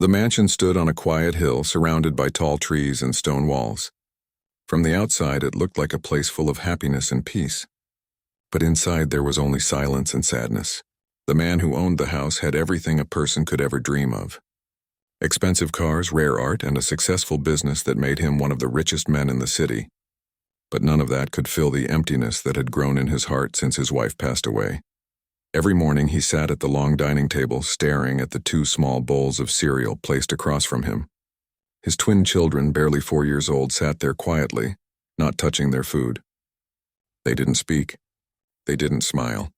The mansion stood on a quiet hill surrounded by tall trees and stone walls. From the outside, it looked like a place full of happiness and peace. But inside there was only silence and sadness. The man who owned the house had everything a person could ever dream of. Expensive cars, rare art, and a successful business that made him one of the richest men in the city. But none of that could fill the emptiness that had grown in his heart since his wife passed away. Every morning he sat at the long dining table staring at the 2 small bowls of cereal placed across from him. His twin children, barely 4 years old, sat there quietly, not touching their food. They didn't speak. They didn't smile.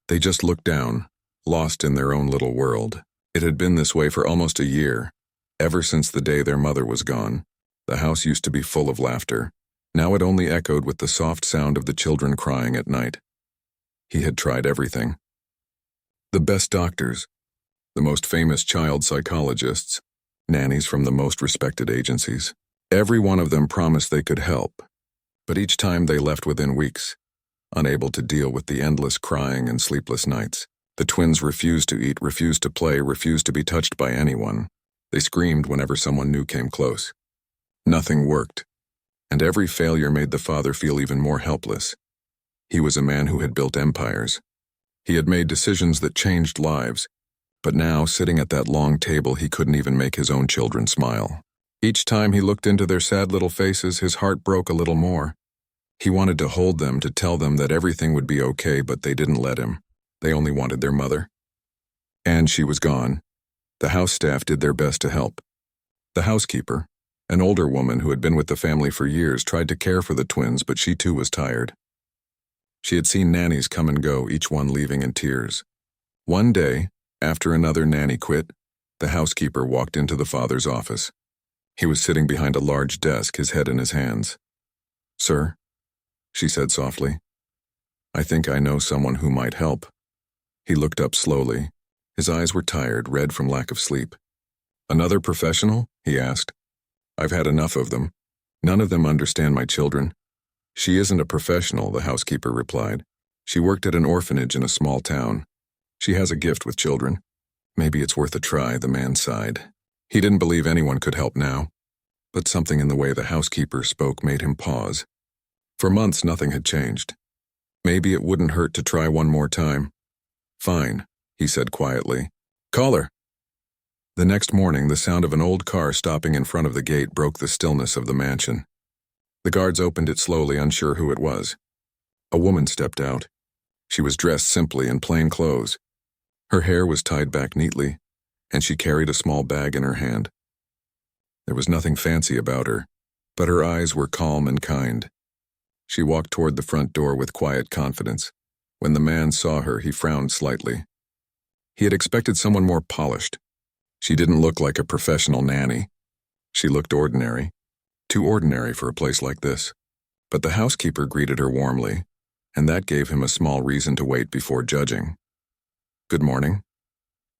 They just looked down, lost in their own little world. It had been this way for almost a year, ever since the day their mother was gone. The house used to be full of laughter. Now it only echoed with the soft sound of the children crying at night. He had tried everything. The best doctors, the most famous child psychologists, nannies from the most respected agencies. Every one of them promised they could help, but each time they left within weeks, unable to deal with the endless crying and sleepless nights. The twins refused to eat, refused to play, refused to be touched by anyone. They screamed whenever someone new came close. Nothing worked, and every failure made the father feel even more helpless. He was a man who had built empires. He had made decisions that changed lives, but now, sitting at that long table, he couldn't even make his own children smile. Each time he looked into their sad little faces, his heart broke a little more. He wanted to hold them, to tell them that everything would be okay, but they didn't let him. They only wanted their mother. And she was gone. The house staff did their best to help. The housekeeper, an older woman who had been with the family for years, tried to care for the twins, but she too was tired. She had seen nannies come and go, each one leaving in tears. One day, after another nanny quit, the housekeeper walked into the father's office. He was sitting behind a large desk, his head in his hands. "Sir," she said softly, "I think I know someone who might help." He looked up slowly. His eyes were tired, red from lack of sleep. "Another professional?" he asked. "I've had enough of them. None of them understand my children." "She isn't a professional," the housekeeper replied. "She worked at an orphanage in a small town. She has a gift with children. Maybe it's worth a try," the man sighed. He didn't believe anyone could help now, but something in the way the housekeeper spoke made him pause. For months, nothing had changed. Maybe it wouldn't hurt to try one more time. "Fine," he said quietly. "Call her." The next morning, the sound of an old car stopping in front of the gate broke the stillness of the mansion. The guards opened it slowly, unsure who it was. A woman stepped out. She was dressed simply in plain clothes. Her hair was tied back neatly, and she carried a small bag in her hand. There was nothing fancy about her, but her eyes were calm and kind. She walked toward the front door with quiet confidence. When the man saw her, he frowned slightly. He had expected someone more polished. She didn't look like a professional nanny. She looked ordinary. Too ordinary for a place like this. But the housekeeper greeted her warmly, and that gave him a small reason to wait before judging. "Good morning,"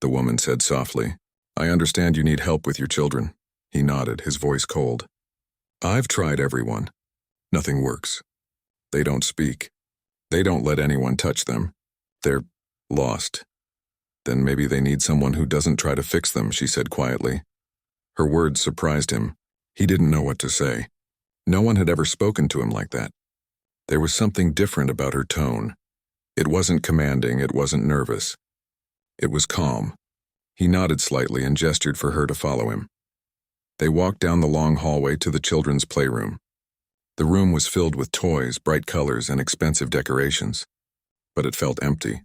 the woman said softly. "I understand you need help with your children." He nodded, his voice cold. "I've tried everyone. Nothing works. They don't speak. They don't let anyone touch them. They're lost. Then maybe they need someone who doesn't try to fix them," she said quietly. Her words surprised him. He didn't know what to say. No one had ever spoken to him like that. There was something different about her tone. It wasn't commanding, it wasn't nervous. It was calm. He nodded slightly and gestured for her to follow him. They walked down the long hallway to the children's playroom. The room was filled with toys, bright colors, and expensive decorations. But it felt empty.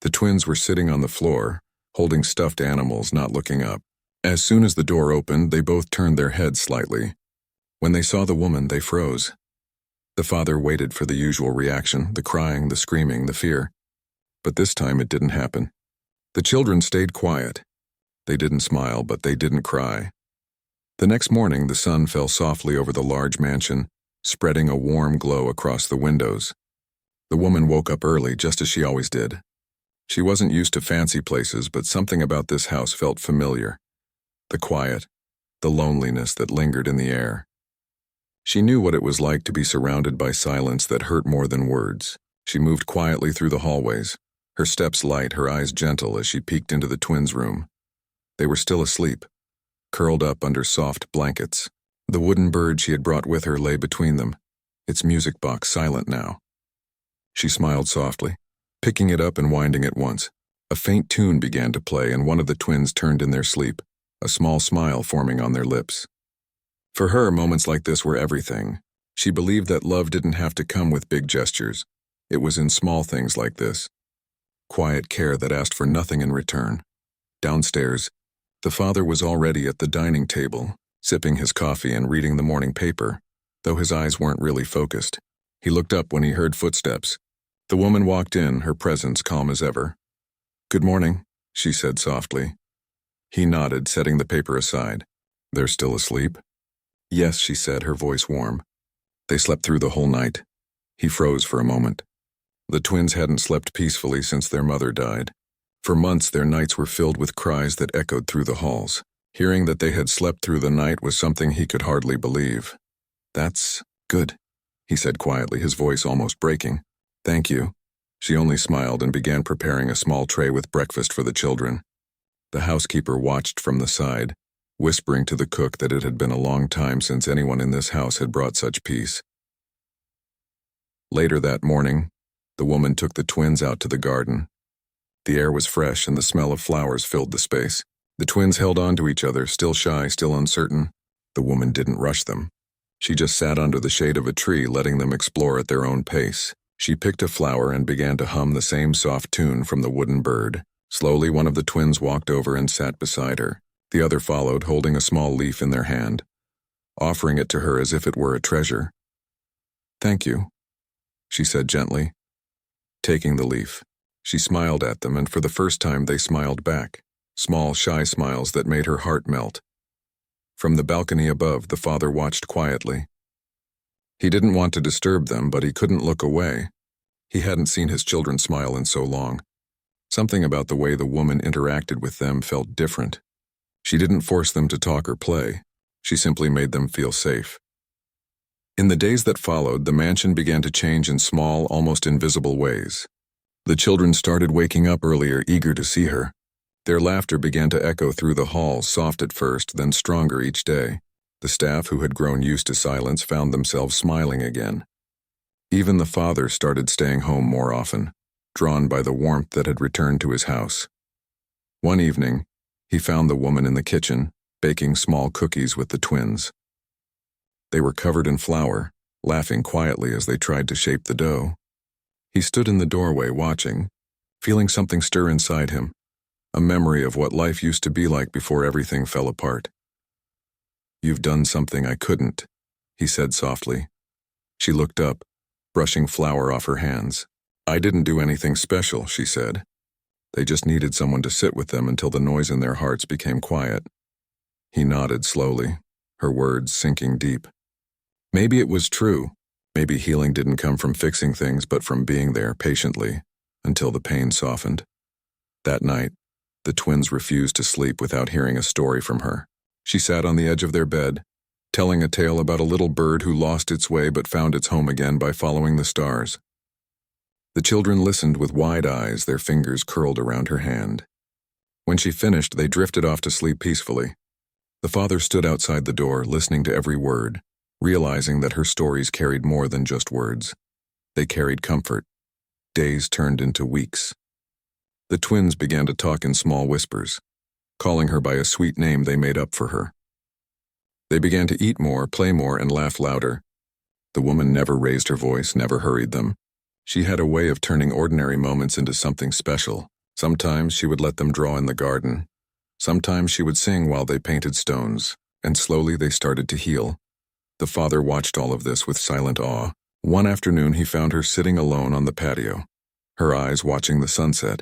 The twins were sitting on the floor, holding stuffed animals, not looking up. As soon as the door opened, they both turned their heads slightly. When they saw the woman, they froze. The father waited for the usual reaction, the crying, the screaming, the fear. But this time it didn't happen. The children stayed quiet. They didn't smile, but they didn't cry. The next morning, the sun fell softly over the large mansion, spreading a warm glow across the windows. The woman woke up early, just as she always did. She wasn't used to fancy places, but something about this house felt familiar. The quiet, the loneliness that lingered in the air. She knew what it was like to be surrounded by silence that hurt more than words. She moved quietly through the hallways, her steps light, her eyes gentle as she peeked into the twins' room. They were still asleep, curled up under soft blankets. The wooden bird she had brought with her lay between them, its music box silent now. She smiled softly, picking it up and winding it once. A faint tune began to play, and one of the twins turned in their sleep, a small smile forming on their lips. For her, moments like this were everything. She believed that love didn't have to come with big gestures. It was in small things like this. Quiet care that asked for nothing in return. Downstairs, the father was already at the dining table, sipping his coffee and reading the morning paper, though his eyes weren't really focused. He looked up when he heard footsteps. The woman walked in, her presence calm as ever. "Good morning," she said softly. He nodded, setting the paper aside. "They're still asleep?" "Yes," she said, her voice warm. "They slept through the whole night." He froze for a moment. The twins hadn't slept peacefully since their mother died. For months their nights were filled with cries that echoed through the halls. Hearing that they had slept through the night was something he could hardly believe. "That's good," he said quietly, his voice almost breaking. "Thank you." She only smiled and began preparing a small tray with breakfast for the children. The housekeeper watched from the side, whispering to the cook that it had been a long time since anyone in this house had brought such peace. Later that morning, the woman took the twins out to the garden. The air was fresh and the smell of flowers filled the space. The twins held on to each other, still shy, still uncertain. The woman didn't rush them. She just sat under the shade of a tree, letting them explore at their own pace. She picked a flower and began to hum the same soft tune from the wooden bird. Slowly, one of the twins walked over and sat beside her. The other followed, holding a small leaf in their hand, offering it to her as if it were a treasure. "Thank you," she said gently. Taking the leaf, she smiled at them, and for the first time they smiled back, small, shy smiles that made her heart melt. From the balcony above, the father watched quietly. He didn't want to disturb them, but he couldn't look away. He hadn't seen his children smile in so long. Something about the way the woman interacted with them felt different. She didn't force them to talk or play. She simply made them feel safe. In the days that followed, the mansion began to change in small, almost invisible ways. The children started waking up earlier, eager to see her. Their laughter began to echo through the halls, soft at first, then stronger each day. The staff, who had grown used to silence, found themselves smiling again. Even the father started staying home more often, drawn by the warmth that had returned to his house. One evening, he found the woman in the kitchen, baking small cookies with the twins. They were covered in flour, laughing quietly as they tried to shape the dough. He stood in the doorway watching, feeling something stir inside him, a memory of what life used to be like before everything fell apart. "You've done something I couldn't," he said softly. She looked up, brushing flour off her hands. "I didn't do anything special," she said. They just needed someone to sit with them until the noise in their hearts became quiet. He nodded slowly, her words sinking deep. Maybe it was true. Maybe healing didn't come from fixing things, but from being there patiently, until the pain softened. That night, the twins refused to sleep without hearing a story from her. She sat on the edge of their bed, telling a tale about a little bird who lost its way but found its home again by following the stars. The children listened with wide eyes, their fingers curled around her hand. When she finished, they drifted off to sleep peacefully. The father stood outside the door, listening to every word, realizing that her stories carried more than just words. They carried comfort. Days turned into weeks. The twins began to talk in small whispers, calling her by a sweet name they made up for her. They began to eat more, play more, and laugh louder. The woman never raised her voice, never hurried them. She had a way of turning ordinary moments into something special. Sometimes she would let them draw in the garden. Sometimes she would sing while they painted stones, and slowly they started to heal. The father watched all of this with silent awe. One afternoon he found her sitting alone on the patio, her eyes watching the sunset.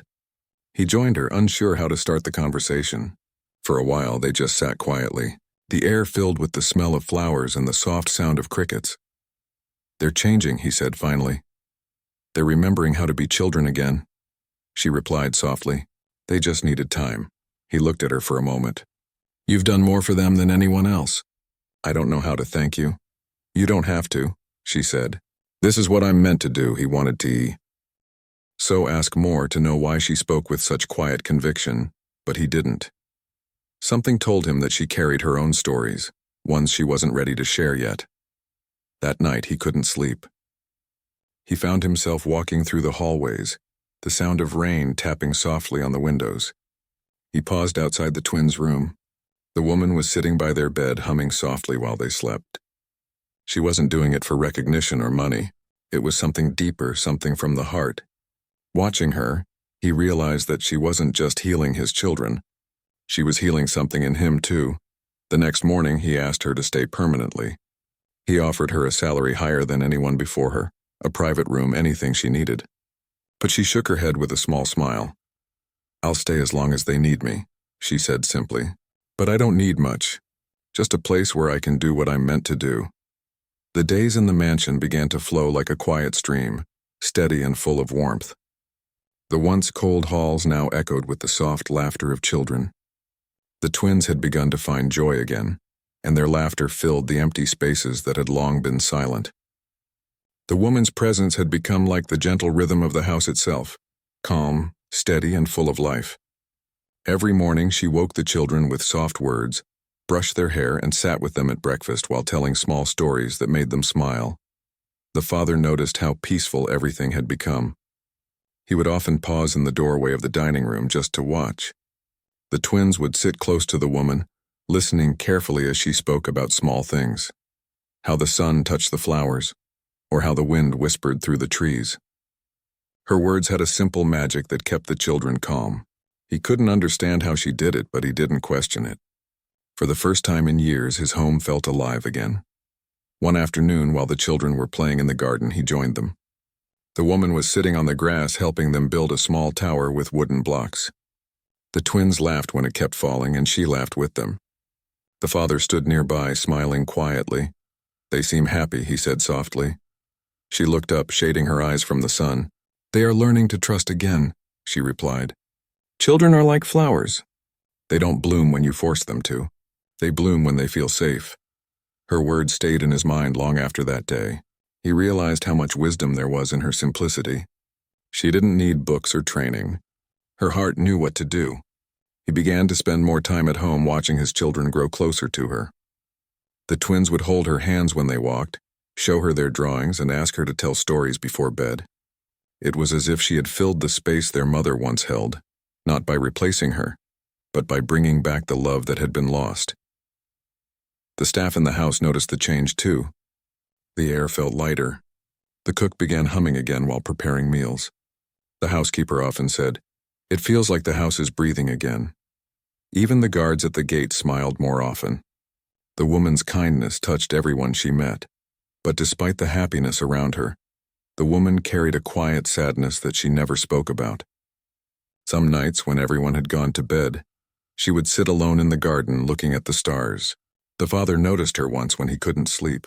He joined her, unsure how to start the conversation. For a while they just sat quietly, the air filled with the smell of flowers and the soft sound of crickets. "They're changing," he said finally. "They're remembering how to be children again." She replied softly. "They just needed time." He looked at her for a moment. "You've done more for them than anyone else." "I don't know how to thank you." "You don't have to," she said. "This is what I'm meant to do," he wanted to ask more to know why she spoke with such quiet conviction, but he didn't. Something told him that she carried her own stories, ones she wasn't ready to share yet. That night he couldn't sleep. He found himself walking through the hallways, the sound of rain tapping softly on the windows. He paused outside the twins' room. The woman was sitting by their bed, humming softly while they slept. She wasn't doing it for recognition or money. It was something deeper, something from the heart. Watching her, he realized that she wasn't just healing his children. She was healing something in him too. The next morning, he asked her to stay permanently. He offered her a salary higher than anyone before her, a private room, anything she needed. But she shook her head with a small smile. "I'll stay as long as they need me," she said simply. "But I don't need much. Just a place where I can do what I'm meant to do." The days in the mansion began to flow like a quiet stream, steady and full of warmth. The once cold halls now echoed with the soft laughter of children. The twins had begun to find joy again, and their laughter filled the empty spaces that had long been silent. The woman's presence had become like the gentle rhythm of the house itself, calm, steady, and full of life. Every morning she woke the children with soft words, brushed their hair, and sat with them at breakfast while telling small stories that made them smile. The father noticed how peaceful everything had become. He would often pause in the doorway of the dining room just to watch. The twins would sit close to the woman, listening carefully as she spoke about small things. How the sun touched the flowers, or how the wind whispered through the trees. Her words had a simple magic that kept the children calm. He couldn't understand how she did it, but he didn't question it. For the first time in years, his home felt alive again. One afternoon, while the children were playing in the garden, he joined them. The woman was sitting on the grass helping them build a small tower with wooden blocks. The twins laughed when it kept falling, and she laughed with them. The father stood nearby, smiling quietly. "They seem happy," he said softly. She looked up, shading her eyes from the sun. "They are learning to trust again," she replied. "Children are like flowers. They don't bloom when you force them to. They bloom when they feel safe." Her words stayed in his mind long after that day. He realized how much wisdom there was in her simplicity. She didn't need books or training. Her heart knew what to do. He began to spend more time at home watching his children grow closer to her. The twins would hold her hands when they walked, show her their drawings, and ask her to tell stories before bed. It was as if she had filled the space their mother once held, not by replacing her, but by bringing back the love that had been lost. The staff in the house noticed the change too. The air felt lighter. The cook began humming again while preparing meals. The housekeeper often said, "It feels like the house is breathing again." Even the guards at the gate smiled more often. The woman's kindness touched everyone she met. But despite the happiness around her, the woman carried a quiet sadness that she never spoke about. Some nights, when everyone had gone to bed, she would sit alone in the garden looking at the stars. The father noticed her once when he couldn't sleep.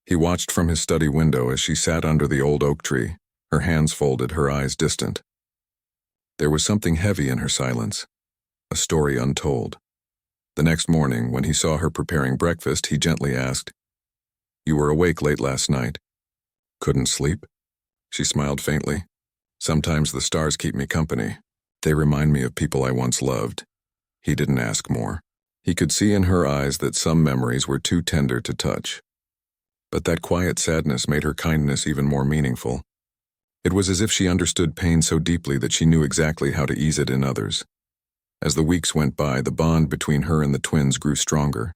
He watched from his study window as she sat under the old oak tree, her hands folded, her eyes distant. There was something heavy in her silence, a story untold. The next morning, when he saw her preparing breakfast, he gently asked, "You were awake late last night. Couldn't sleep?" She smiled faintly. "Sometimes the stars keep me company. They remind me of people I once loved." He didn't ask more. He could see in her eyes that some memories were too tender to touch. But that quiet sadness made her kindness even more meaningful. It was as if she understood pain so deeply that she knew exactly how to ease it in others. As the weeks went by, the bond between her and the twins grew stronger.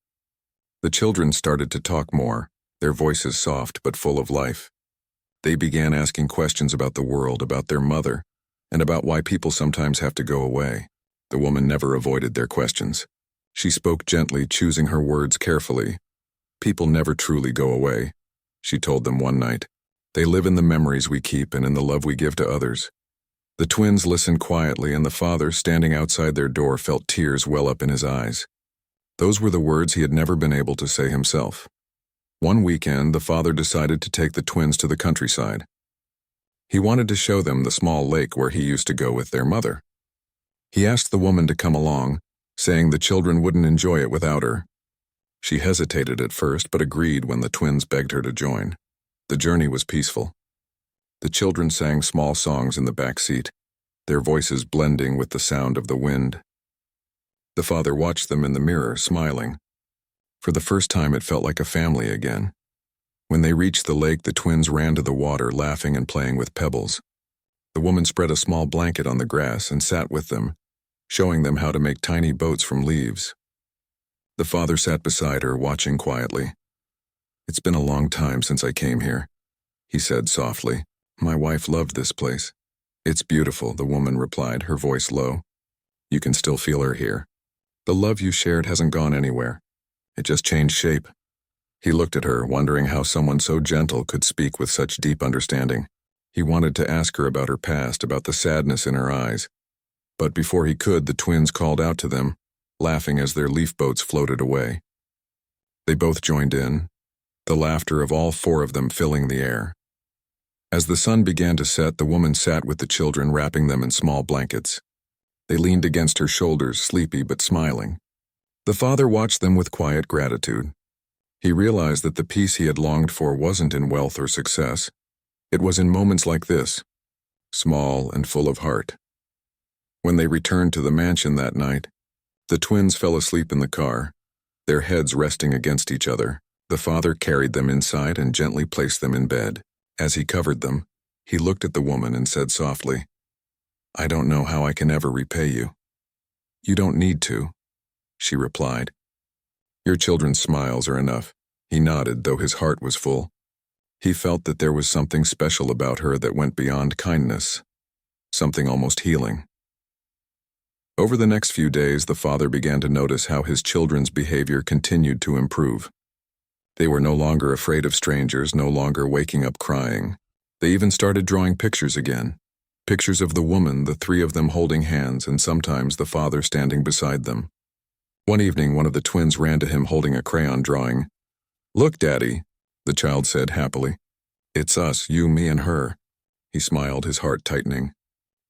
The children started to talk more, their voices soft but full of life. They began asking questions about the world, about their mother, and about why people sometimes have to go away. The woman never avoided their questions. She spoke gently, choosing her words carefully. "People never truly go away," she told them one night. "They live in the memories we keep and in the love we give to others." The twins listened quietly, and the father, standing outside their door, felt tears well up in his eyes. Those were the words he had never been able to say himself. One weekend, the father decided to take the twins to the countryside. He wanted to show them the small lake where he used to go with their mother. He asked the woman to come along, saying the children wouldn't enjoy it without her. She hesitated at first, but agreed when the twins begged her to join. The journey was peaceful. The children sang small songs in the back seat, their voices blending with the sound of the wind. The father watched them in the mirror, smiling. For the first time, it felt like a family again. When they reached the lake, the twins ran to the water, laughing and playing with pebbles. The woman spread a small blanket on the grass and sat with them, showing them how to make tiny boats from leaves. The father sat beside her, watching quietly. "It's been a long time since I came here," he said softly. "My wife loved this place." "It's beautiful," the woman replied, her voice low. "You can still feel her here. The love you shared hasn't gone anywhere. It just changed shape." He looked at her, wondering how someone so gentle could speak with such deep understanding. He wanted to ask her about her past, about the sadness in her eyes. But before he could, the twins called out to them, laughing as their leaf boats floated away. They both joined in, the laughter of all four of them filling the air. As the sun began to set, the woman sat with the children, wrapping them in small blankets. They leaned against her shoulders, sleepy but smiling. The father watched them with quiet gratitude. He realized that the peace he had longed for wasn't in wealth or success. It was in moments like this, small and full of heart. When they returned to the mansion that night, the twins fell asleep in the car, their heads resting against each other. The father carried them inside and gently placed them in bed. As he covered them, he looked at the woman and said softly, "I don't know how I can ever repay you." "You don't need to," she replied. "Your children's smiles are enough." He nodded, though his heart was full. He felt that there was something special about her that went beyond kindness, something almost healing. Over the next few days, the father began to notice how his children's behavior continued to improve. They were no longer afraid of strangers, no longer waking up crying. They even started drawing pictures again. Pictures of the woman, the three of them holding hands, and sometimes the father standing beside them. One evening, one of the twins ran to him holding a crayon, drawing. "Look, Daddy," the child said happily. "It's us, you, me, and her." He smiled, his heart tightening.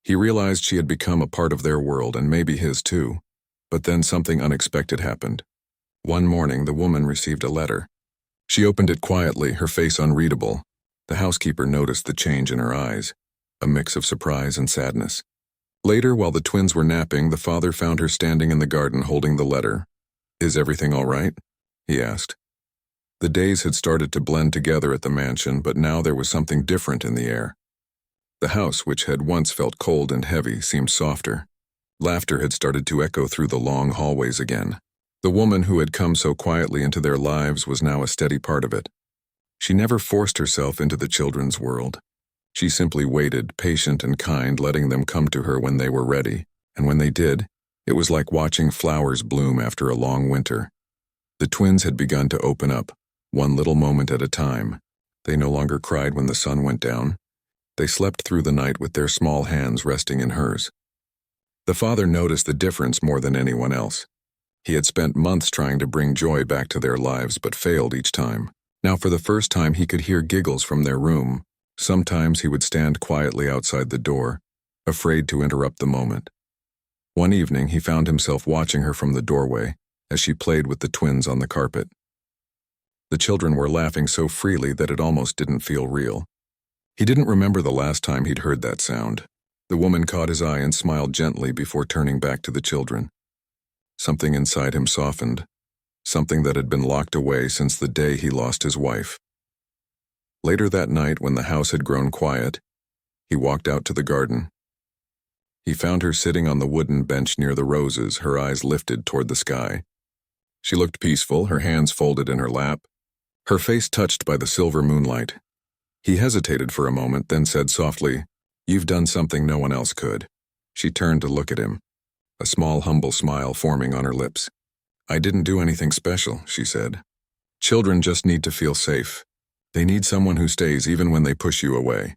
He realized she had become a part of their world, and maybe his too. But then something unexpected happened. One morning, the woman received a letter. She opened it quietly, her face unreadable. The housekeeper noticed the change in her eyes, a mix of surprise and sadness. Later, while the twins were napping, the father found her standing in the garden holding the letter. "Is everything all right?" he asked. The days had started to blend together at the mansion, but now there was something different in the air. The house, which had once felt cold and heavy, seemed softer. Laughter had started to echo through the long hallways again. The woman who had come so quietly into their lives was now a steady part of it. She never forced herself into the children's world. She simply waited, patient and kind, letting them come to her when they were ready. And when they did, it was like watching flowers bloom after a long winter. The twins had begun to open up, one little moment at a time. They no longer cried when the sun went down. They slept through the night with their small hands resting in hers. The father noticed the difference more than anyone else. He had spent months trying to bring joy back to their lives, but failed each time. Now, for the first time, he could hear giggles from their room. Sometimes he would stand quietly outside the door, afraid to interrupt the moment. One evening, he found himself watching her from the doorway as she played with the twins on the carpet. The children were laughing so freely that it almost didn't feel real. He didn't remember the last time he'd heard that sound. The woman caught his eye and smiled gently before turning back to the children. Something inside him softened, something that had been locked away since the day he lost his wife. Later that night, when the house had grown quiet, he walked out to the garden. He found her sitting on the wooden bench near the roses, her eyes lifted toward the sky. She looked peaceful, her hands folded in her lap, her face touched by the silver moonlight. He hesitated for a moment, then said softly, "You've done something no one else could." She turned to look at him, a small, humble smile forming on her lips. "I didn't do anything special," she said. "Children just need to feel safe. They need someone who stays even when they push you away."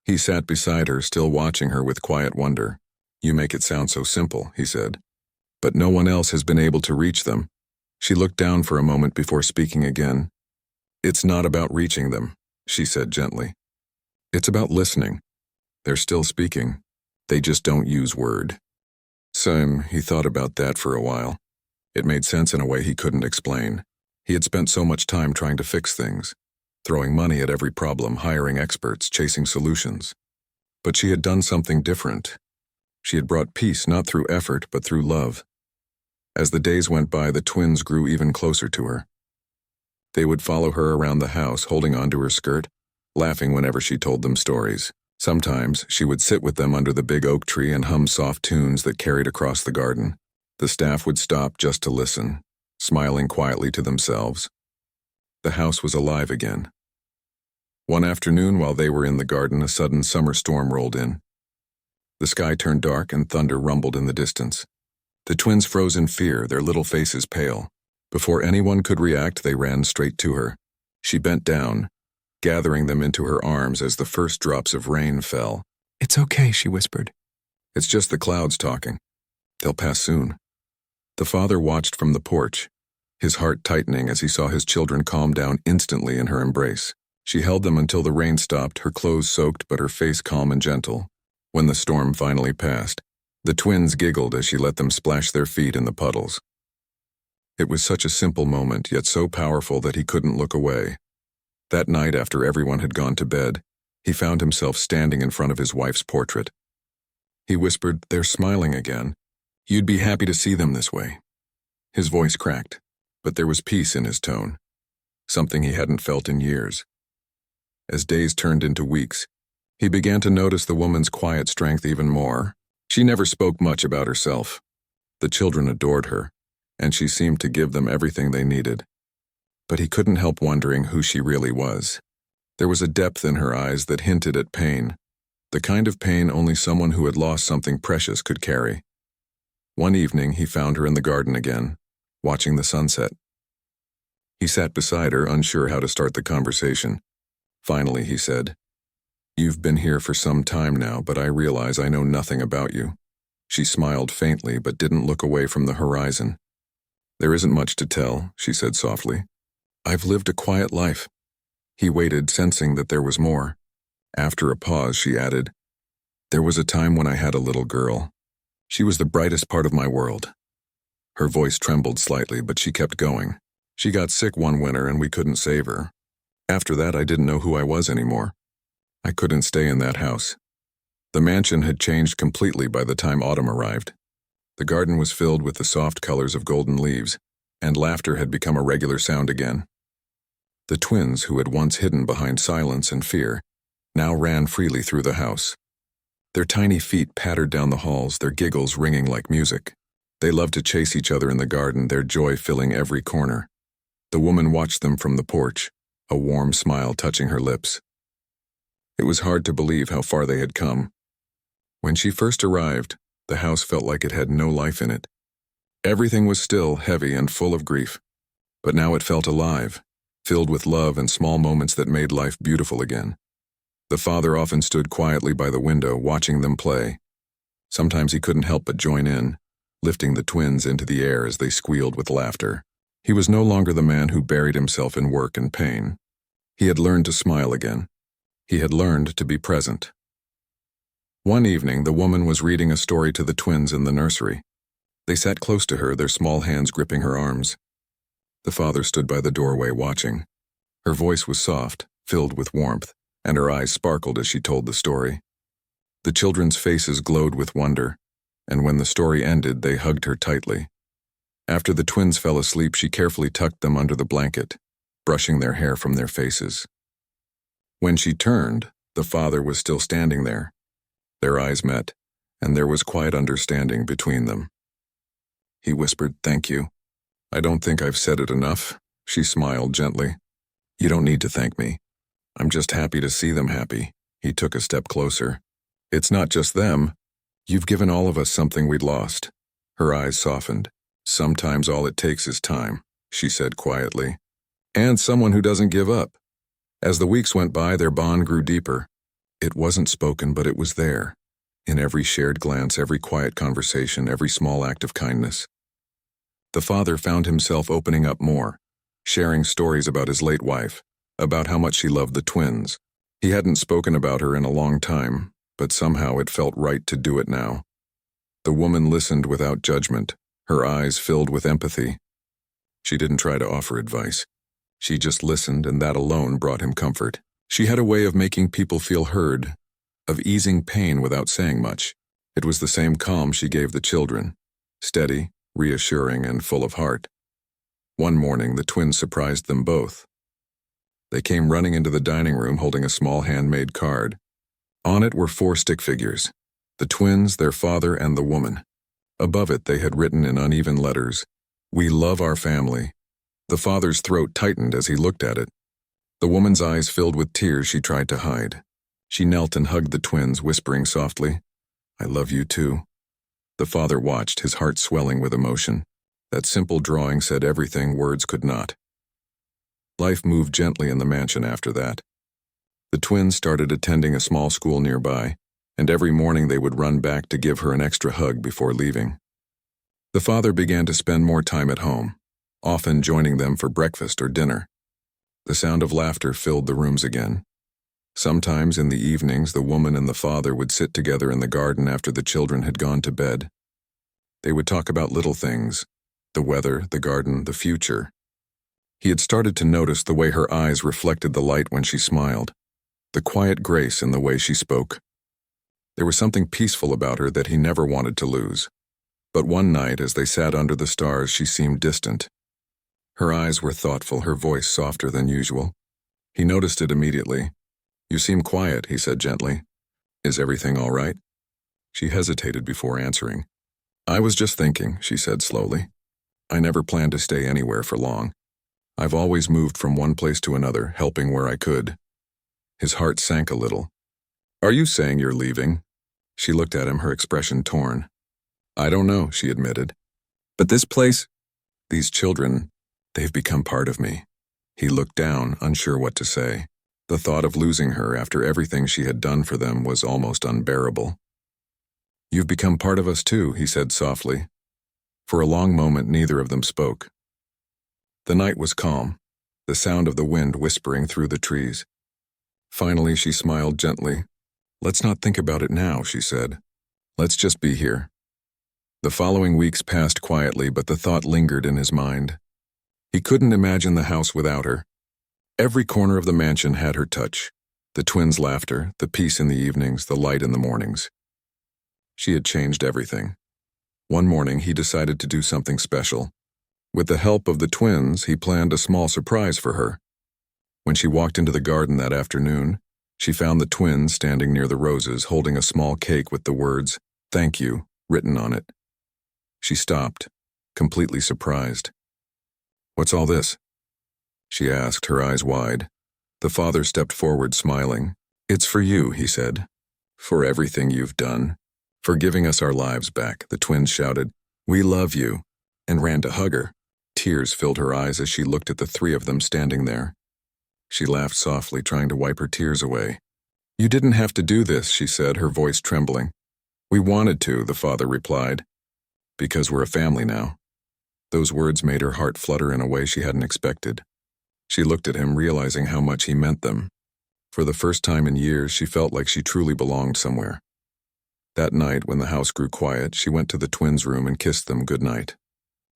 He sat beside her, still watching her with quiet wonder. "You make it sound so simple," he said. "But no one else has been able to reach them." She looked down for a moment before speaking again. "It's not about reaching them," she said gently. "It's about listening. They're still speaking. They just don't use word." He thought about that for a while. It made sense in a way he couldn't explain. He had spent so much time trying to fix things, throwing money at every problem, hiring experts, chasing solutions. But she had done something different. She had brought peace not through effort but through love. As the days went by, the twins grew even closer to her. They would follow her around the house, holding onto her skirt, laughing whenever she told them stories. Sometimes she would sit with them under the big oak tree and hum soft tunes that carried across the garden. The staff would stop just to listen, smiling quietly to themselves. The house was alive again. One afternoon, while they were in the garden, a sudden summer storm rolled in. The sky turned dark and thunder rumbled in the distance. The twins froze in fear, their little faces pale. Before anyone could react, they ran straight to her. She bent down, gathering them into her arms as the first drops of rain fell. "It's okay," she whispered. "It's just the clouds talking. They'll pass soon." The father watched from the porch, his heart tightening as he saw his children calm down instantly in her embrace. She held them until the rain stopped, her clothes soaked but her face calm and gentle. When the storm finally passed, the twins giggled as she let them splash their feet in the puddles. It was such a simple moment, yet so powerful that he couldn't look away. That night, after everyone had gone to bed, he found himself standing in front of his wife's portrait. He whispered, "They're smiling again. You'd be happy to see them this way." His voice cracked, but there was peace in his tone, something he hadn't felt in years. As days turned into weeks, he began to notice the woman's quiet strength even more. She never spoke much about herself. The children adored her, and she seemed to give them everything they needed. But he couldn't help wondering who she really was. There was a depth in her eyes that hinted at pain, the kind of pain only someone who had lost something precious could carry. One evening, he found her in the garden again, watching the sunset. He sat beside her, unsure how to start the conversation. Finally, he said, "You've been here for some time now, but I realize I know nothing about you." She smiled faintly but didn't look away from the horizon. "There isn't much to tell," she said softly. "I've lived a quiet life." He waited, sensing that there was more. After a pause, she added, "There was a time when I had a little girl. She was the brightest part of my world." Her voice trembled slightly, but she kept going. "She got sick one winter and we couldn't save her. After that, I didn't know who I was anymore. I couldn't stay in that house." The mansion had changed completely by the time autumn arrived. The garden was filled with the soft colors of golden leaves, and laughter had become a regular sound again. The twins, who had once hidden behind silence and fear, now ran freely through the house. Their tiny feet pattered down the halls, their giggles ringing like music. They loved to chase each other in the garden, their joy filling every corner. The woman watched them from the porch, a warm smile touching her lips. It was hard to believe how far they had come. When she first arrived, the house felt like it had no life in it. Everything was still, heavy, and full of grief. But now it felt alive, filled with love and small moments that made life beautiful again. The father often stood quietly by the window, watching them play. Sometimes he couldn't help but join in, lifting the twins into the air as they squealed with laughter. He was no longer the man who buried himself in work and pain. He had learned to smile again. He had learned to be present. One evening, the woman was reading a story to the twins in the nursery. They sat close to her, their small hands gripping her arms. The father stood by the doorway watching. Her voice was soft, filled with warmth, and her eyes sparkled as she told the story. The children's faces glowed with wonder, and when the story ended, they hugged her tightly. After the twins fell asleep, she carefully tucked them under the blanket, brushing their hair from their faces. When she turned, the father was still standing there. Their eyes met, and there was quiet understanding between them. He whispered, "Thank you. I don't think I've said it enough." She smiled gently. "You don't need to thank me. I'm just happy to see them happy." He took a step closer. "It's not just them. You've given all of us something we'd lost." Her eyes softened. "Sometimes all it takes is time," she said quietly. "And someone who doesn't give up." As the weeks went by, their bond grew deeper. It wasn't spoken, but it was there, in every shared glance, every quiet conversation, every small act of kindness. The father found himself opening up more, sharing stories about his late wife, about how much she loved the twins. He hadn't spoken about her in a long time, but somehow it felt right to do it now. The woman listened without judgment, her eyes filled with empathy. She didn't try to offer advice. She just listened, and that alone brought him comfort. She had a way of making people feel heard, of easing pain without saying much. It was the same calm she gave the children, steady, reassuring and full of heart. One morning, the twins surprised them both. They came running into the dining room holding a small handmade card. On it were 4 stick figures: the twins, their father, and the woman. Above it, they had written in uneven letters, "We love our family." The father's throat tightened as he looked at it. The woman's eyes filled with tears she tried to hide. She knelt and hugged the twins, whispering softly, "I love you too." The father watched, his heart swelling with emotion. That simple drawing said everything words could not. Life moved gently in the mansion after that. The twins started attending a small school nearby, and every morning they would run back to give her an extra hug before leaving. The father began to spend more time at home, often joining them for breakfast or dinner. The sound of laughter filled the rooms again. Sometimes in the evenings, the woman and the father would sit together in the garden after the children had gone to bed. They would talk about little things: the weather, the garden, the future. He had started to notice the way her eyes reflected the light when she smiled, the quiet grace in the way she spoke. There was something peaceful about her that he never wanted to lose. But one night, as they sat under the stars, she seemed distant. Her eyes were thoughtful, her voice softer than usual. He noticed it immediately. "You seem quiet," he said gently. "Is everything all right?" She hesitated before answering. "I was just thinking," she said slowly. "I never planned to stay anywhere for long. I've always moved from one place to another, helping where I could." His heart sank a little. "Are you saying you're leaving?" She looked at him, her expression torn. "I don't know," she admitted. "But this place, these children, they've become part of me." He looked down, unsure what to say. The thought of losing her after everything she had done for them was almost unbearable. "You've become part of us too," he said softly. For a long moment, neither of them spoke. The night was calm, the sound of the wind whispering through the trees. Finally, she smiled gently. "Let's not think about it now," she said. "Let's just be here." The following weeks passed quietly, but the thought lingered in his mind. He couldn't imagine the house without her. Every corner of the mansion had her touch: the twins' laughter, the peace in the evenings, the light in the mornings. She had changed everything. One morning, he decided to do something special. With the help of the twins, he planned a small surprise for her. When she walked into the garden that afternoon, she found the twins standing near the roses, holding a small cake with the words, "Thank you," written on it. She stopped, completely surprised. "What's all this?" she asked, her eyes wide. The father stepped forward, smiling. "It's for you," he said. "For everything you've done. For giving us our lives back," the twins shouted. "We love you," and ran to hug her. Tears filled her eyes as she looked at the 3 of them standing there. She laughed softly, trying to wipe her tears away. "You didn't have to do this," she said, her voice trembling. "We wanted to," the father replied. "Because we're a family now." Those words made her heart flutter in a way she hadn't expected. She looked at him, realizing how much he meant them. For the first time in years, she felt like she truly belonged somewhere. That night, when the house grew quiet, she went to the twins' room and kissed them good night.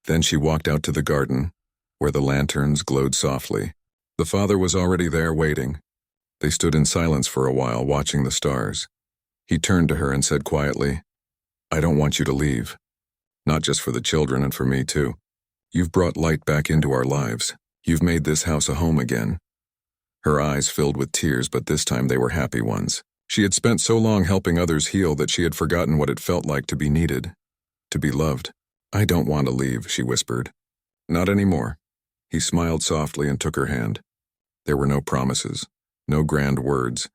Then she walked out to the garden, where the lanterns glowed softly. The father was already there waiting. They stood in silence for a while, watching the stars. He turned to her and said quietly, "I don't want you to leave. Not just for the children and for me too. You've brought light back into our lives. You've made this house a home again." Her eyes filled with tears, but this time they were happy ones. She had spent so long helping others heal that she had forgotten what it felt like to be needed, to be loved. "I don't want to leave," she whispered. "Not anymore." He smiled softly and took her hand. There were no promises, no grand words,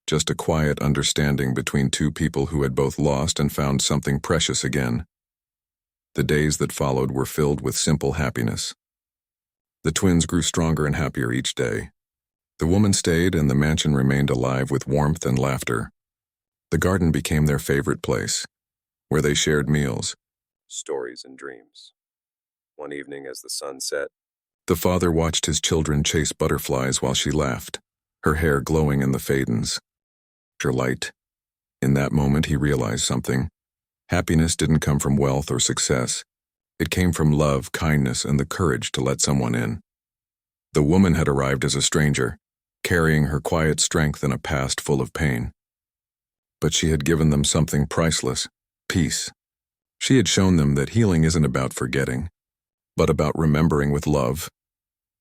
just a quiet understanding between 2 people who had both lost and found something precious again. The days that followed were filled with simple happiness. The twins grew stronger and happier each day. The woman stayed, and the mansion remained alive with warmth and laughter. The garden became their favorite place, where they shared meals, stories, and dreams. One evening, as the sun set, the father watched his children chase butterflies while she laughed, her hair glowing in the fadens. Her light. In that moment, he realized something. Happiness didn't come from wealth or success. It came from love, kindness, and the courage to let someone in. The woman had arrived as a stranger, carrying her quiet strength in a past full of pain. But she had given them something priceless: peace. She had shown them that healing isn't about forgetting, but about remembering with love.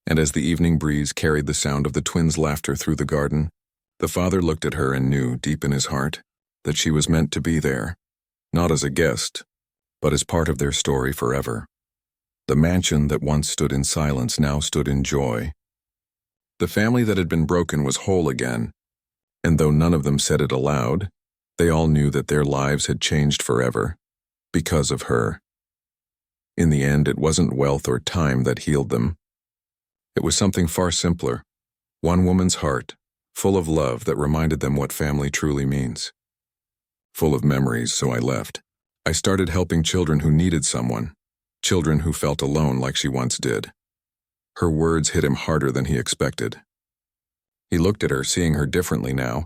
And as the evening breeze carried the sound of the twins' laughter through the garden, the father looked at her and knew, deep in his heart, that she was meant to be there, not as a guest, but as part of their story forever. The mansion that once stood in silence now stood in joy. The family that had been broken was whole again, and though none of them said it aloud, they all knew that their lives had changed forever, because of her. In the end, it wasn't wealth or time that healed them. It was something far simpler, one woman's heart, full of love that reminded them what family truly means. Full of memories, so I left. I started helping children who needed someone, children who felt alone like she once did. Her words hit him harder than he expected. He looked at her, seeing her differently now.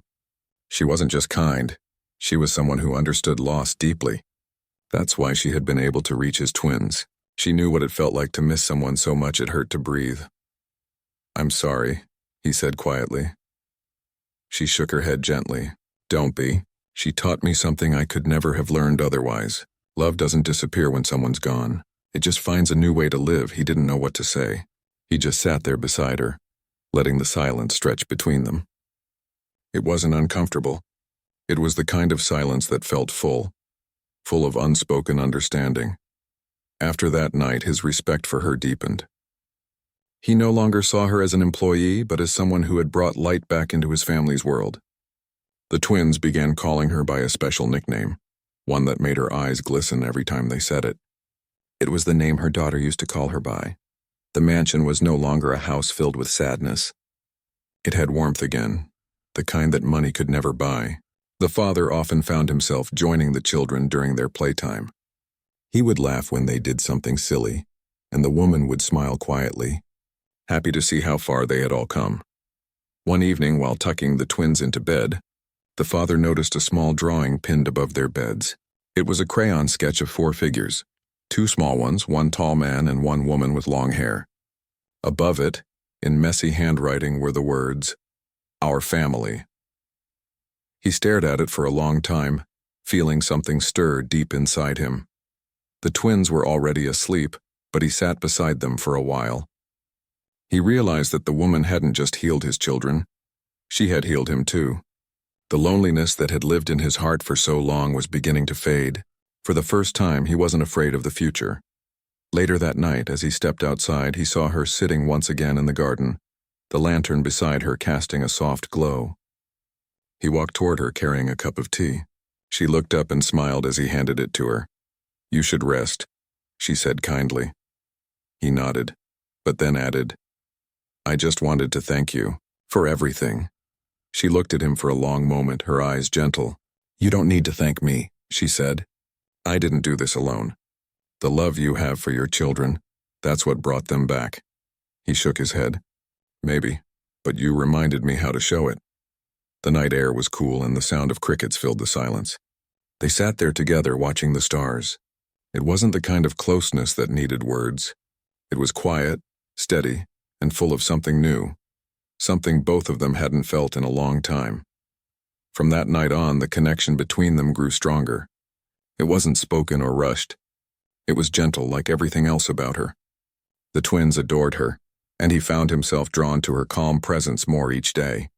She wasn't just kind, she was someone who understood loss deeply. That's why she had been able to reach his twins. She knew what it felt like to miss someone so much it hurt to breathe. "I'm sorry," he said quietly. She shook her head gently. "Don't be. She taught me something I could never have learned otherwise. Love doesn't disappear when someone's gone. It just finds a new way to live." He didn't know what to say. He just sat there beside her, letting the silence stretch between them. It wasn't uncomfortable. It was the kind of silence that felt full of unspoken understanding. After that night, his respect for her deepened. He no longer saw her as an employee, but as someone who had brought light back into his family's world. The twins began calling her by a special nickname, one that made her eyes glisten every time they said it. It was the name her daughter used to call her by. The mansion was no longer a house filled with sadness. It had warmth again, the kind that money could never buy. The father often found himself joining the children during their playtime. He would laugh when they did something silly, and the woman would smile quietly, happy to see how far they had all come. One evening, while tucking the twins into bed, the father noticed a small drawing pinned above their beds. It was a crayon sketch of 4 figures, 2 small ones, 1 tall man and 1 woman with long hair. Above it, in messy handwriting, were the words, "Our family." He stared at it for a long time, feeling something stir deep inside him. The twins were already asleep, but he sat beside them for a while. He realized that the woman hadn't just healed his children, she had healed him too. The loneliness that had lived in his heart for so long was beginning to fade. For the first time, he wasn't afraid of the future. Later that night, as he stepped outside, he saw her sitting once again in the garden, the lantern beside her casting a soft glow. He walked toward her carrying a cup of tea. She looked up and smiled as he handed it to her. "You should rest," she said kindly. He nodded, but then added, "I just wanted to thank you for everything." She looked at him for a long moment, her eyes gentle. "You don't need to thank me," she said. "I didn't do this alone. The love you have for your children, that's what brought them back." He shook his head. "Maybe, but you reminded me how to show it." The night air was cool and the sound of crickets filled the silence. They sat there together watching the stars. It wasn't the kind of closeness that needed words. It was quiet, steady, and full of something new, something both of them hadn't felt in a long time. From that night on, the connection between them grew stronger. It wasn't spoken or rushed. It was gentle, like everything else about her. The twins adored her, and he found himself drawn to her calm presence more each day.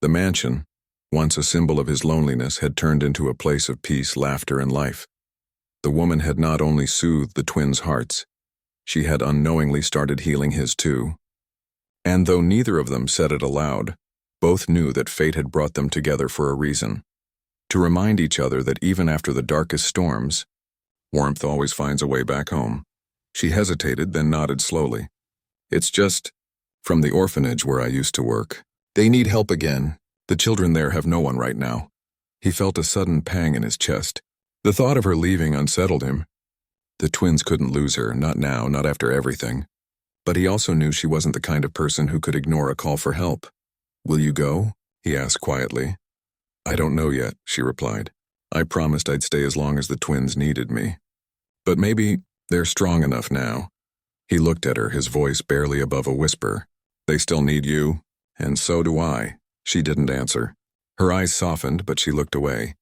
The mansion, once a symbol of his loneliness, had turned into a place of peace, laughter, and life. The woman had not only soothed the twins' hearts, she had unknowingly started healing his too. And though neither of them said it aloud, both knew that fate had brought them together for a reason. To remind each other that even after the darkest storms, warmth always finds a way back home. She hesitated, then nodded slowly. "It's just from the orphanage where I used to work. They need help again. The children there have no one right now." He felt a sudden pang in his chest. The thought of her leaving unsettled him. The twins couldn't lose her, not now, not after everything. But he also knew she wasn't the kind of person who could ignore a call for help. "Will you go?" he asked quietly. "I don't know yet," she replied. "I promised I'd stay as long as the twins needed me. But maybe they're strong enough now." He looked at her, his voice barely above a whisper. "They still need you, and so do I." She didn't answer. Her eyes softened, but she looked away.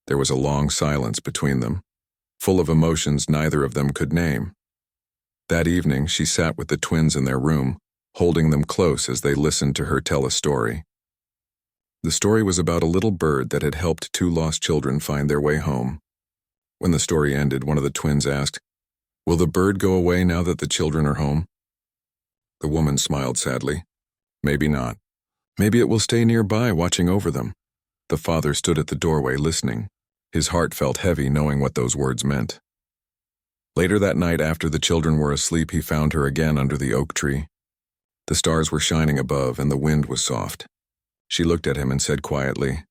There was a long silence between them. full of emotions neither of them could name. That evening, she sat with the twins in their room, holding them close as they listened to her tell a story. The story was about a little bird that had helped two lost children find their way home. When the story ended, one of the twins asked, "Will the bird go away now that the children are home?" The woman smiled sadly. "Maybe not. Maybe it will stay nearby, watching over them." The father stood at the doorway listening. His heart felt heavy knowing what those words meant. Later that night, after the children were asleep, he found her again under the oak tree. The stars were shining above and the wind was soft. She looked at him and said quietly,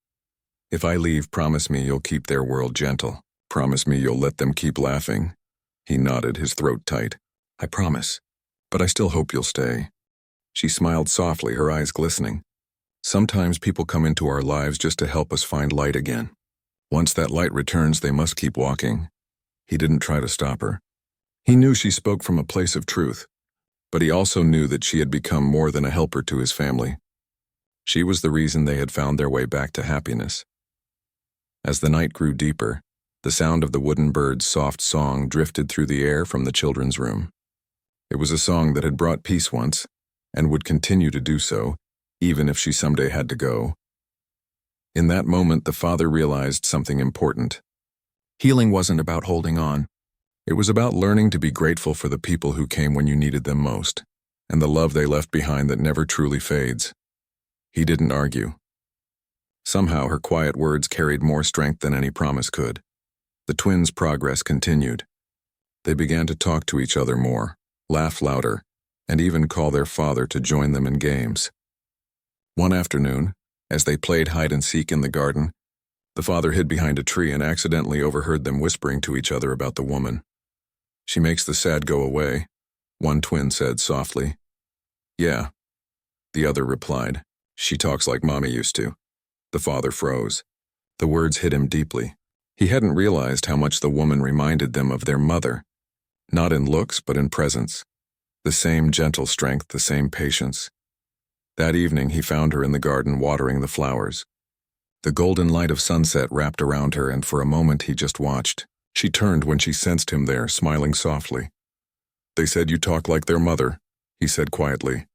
"If I leave, promise me you'll keep their world gentle. Promise me you'll let them keep laughing." He nodded, his throat tight. "I promise, but I still hope you'll stay." She smiled softly, her eyes glistening. Sometimes people come into our lives just to help us find light again. Once that light returns, they must keep walking. He didn't try to stop her. He knew she spoke from a place of truth, but he also knew that she had become more than a helper to his family. She was the reason they had found their way back to happiness. As the night grew deeper, the sound of the wooden bird's soft song drifted through the air from the children's room. It was a song that had brought peace once, and would continue to do so, even if she someday had to go. In that moment, the father realized something important. Healing wasn't about holding on. It was about learning to be grateful for the people who came when you needed them most, and the love they left behind that never truly fades. He didn't argue. Somehow, her quiet words carried more strength than any promise could. The twins' progress continued. They began to talk to each other more, laugh louder, and even call their father to join them in games. One afternoon, as they played hide-and-seek in the garden, the father hid behind a tree and accidentally overheard them whispering to each other about the woman. "She makes the sad go away," one twin said softly. "Yeah," the other replied. "She talks like Mommy used to." The father froze. The words hit him deeply. He hadn't realized how much the woman reminded them of their mother, not in looks but in presence. The same gentle strength, the same patience. That evening he found her in the garden watering the flowers. The golden light of sunset wrapped around her, and for a moment he just watched. She turned when she sensed him there, smiling softly. "They said you talk like their mother," he said quietly.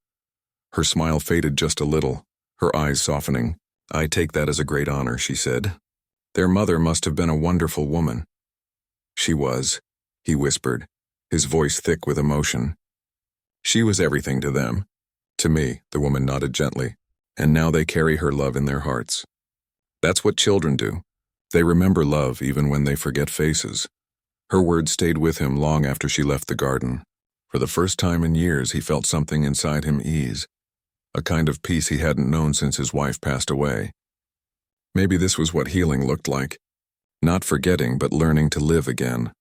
Her smile faded just a little, her eyes softening. "I take that as a great honor," she said. "Their mother must have been a wonderful woman." "She was," he whispered, his voice thick with emotion. "She was everything to them." "To me," the woman nodded gently, "and now they carry her love in their hearts." That's what children do. They remember love even when they forget faces. Her words stayed with him long after she left the garden. For the first time in years, he felt something inside him ease, a kind of peace he hadn't known since his wife passed away. Maybe this was what healing looked like. Not forgetting, but learning to live again.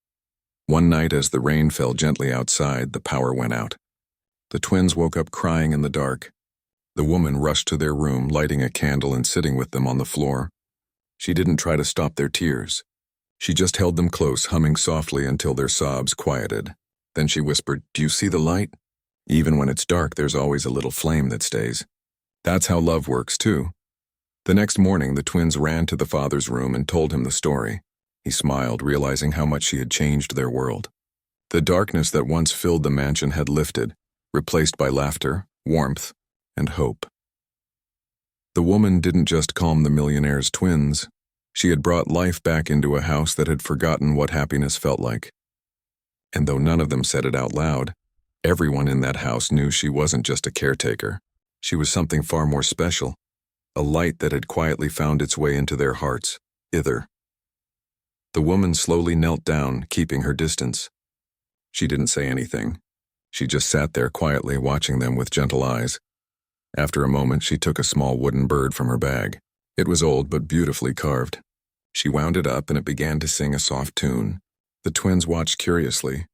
One night, as the rain fell gently outside, the power went out. The twins woke up crying in the dark. The woman rushed to their room, lighting a candle and sitting with them on the floor. She didn't try to stop their tears. She just held them close, humming softly until their sobs quieted. Then she whispered, "Do you see the light? Even when it's dark, there's always a little flame that stays." That's how love works, too. The next morning, the twins ran to the father's room and told him the story. He smiled, realizing how much she had changed their world. The darkness that once filled the mansion had lifted, replaced by laughter, warmth, and hope. The woman didn't just calm the millionaire's twins. She had brought life back into a house that had forgotten what happiness felt like. And though none of them said it out loud, everyone in that house knew she wasn't just a caretaker. She was something far more special, a light that had quietly found its way into their hearts, hither. The woman slowly knelt down, keeping her distance. She didn't say anything. She just sat there quietly, watching them with gentle eyes. After a moment, she took a small wooden bird from her bag. It was old but beautifully carved. She wound it up and it began to sing a soft tune. The twins watched curiously.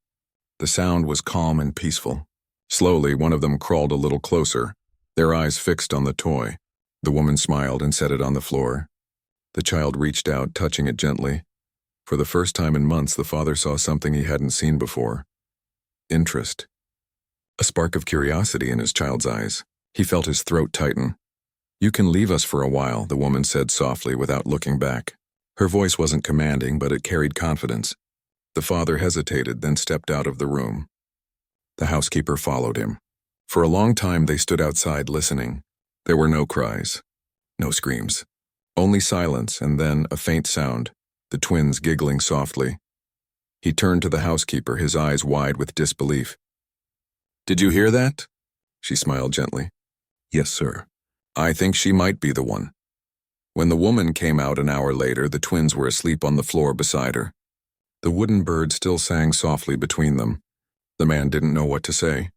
The sound was calm and peaceful. Slowly, one of them crawled a little closer, their eyes fixed on the toy. The woman smiled and set it on the floor. The child reached out, touching it gently. For the first time in months, the father saw something he hadn't seen before. Interest. A spark of curiosity in his child's eyes. He felt his throat tighten. "You can leave us for a while," the woman said softly without looking back. Her voice wasn't commanding, but it carried confidence. The father hesitated, then stepped out of the room. The housekeeper followed him. For a long time they stood outside listening. There were no cries, no screams, only silence, and then a faint sound, the twins giggling softly. He turned to the housekeeper, his eyes wide with disbelief. "Did you hear that?" She smiled gently. "Yes, sir. I think she might be the one." When the woman came out an hour later, the twins were asleep on the floor beside her. The wooden bird still sang softly between them. The man didn't know what to say.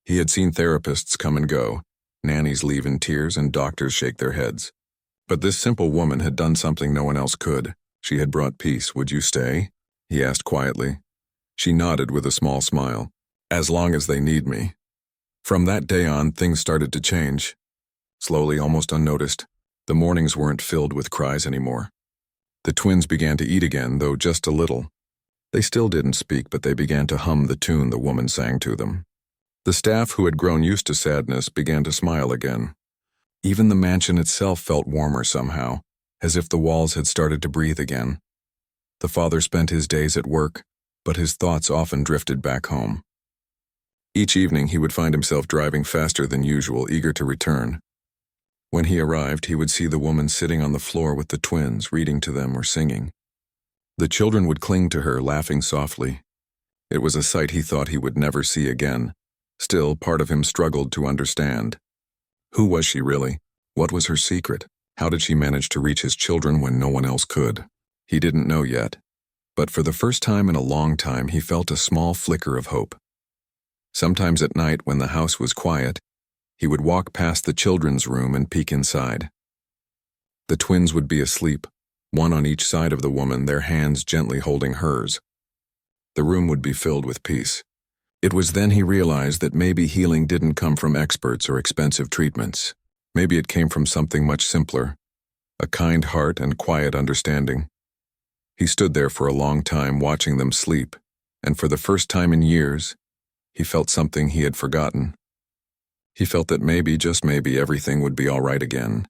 He had seen therapists come and go, nannies leave in tears, and doctors shake their heads. But this simple woman had done something no one else could. She had brought peace. "Would you stay?" he asked quietly. She nodded with a small smile. "As long as they need me." From that day on, things started to change. Slowly, almost unnoticed, the mornings weren't filled with cries anymore. The twins began to eat again, though just a little. They still didn't speak, but they began to hum the tune the woman sang to them. The staff, who had grown used to sadness, began to smile again. Even the mansion itself felt warmer somehow, as if the walls had started to breathe again. The father spent his days at work, but his thoughts often drifted back home. Each evening he would find himself driving faster than usual, eager to return. When he arrived, he would see the woman sitting on the floor with the twins, reading to them or singing. The children would cling to her, laughing softly. It was a sight he thought he would never see again. Still, part of him struggled to understand. Who was she really? What was her secret? How did she manage to reach his children when no one else could? He didn't know yet. But for the first time in a long time, he felt a small flicker of hope. Sometimes at night, when the house was quiet, he would walk past the children's room and peek inside. The twins would be asleep, one on each side of the woman, their hands gently holding hers. The room would be filled with peace. It was then he realized that maybe healing didn't come from experts or expensive treatments. Maybe it came from something much simpler, a kind heart and quiet understanding. He stood there for a long time watching them sleep, and for the first time in years, he felt something he had forgotten. He felt that maybe, just maybe, everything would be all right again.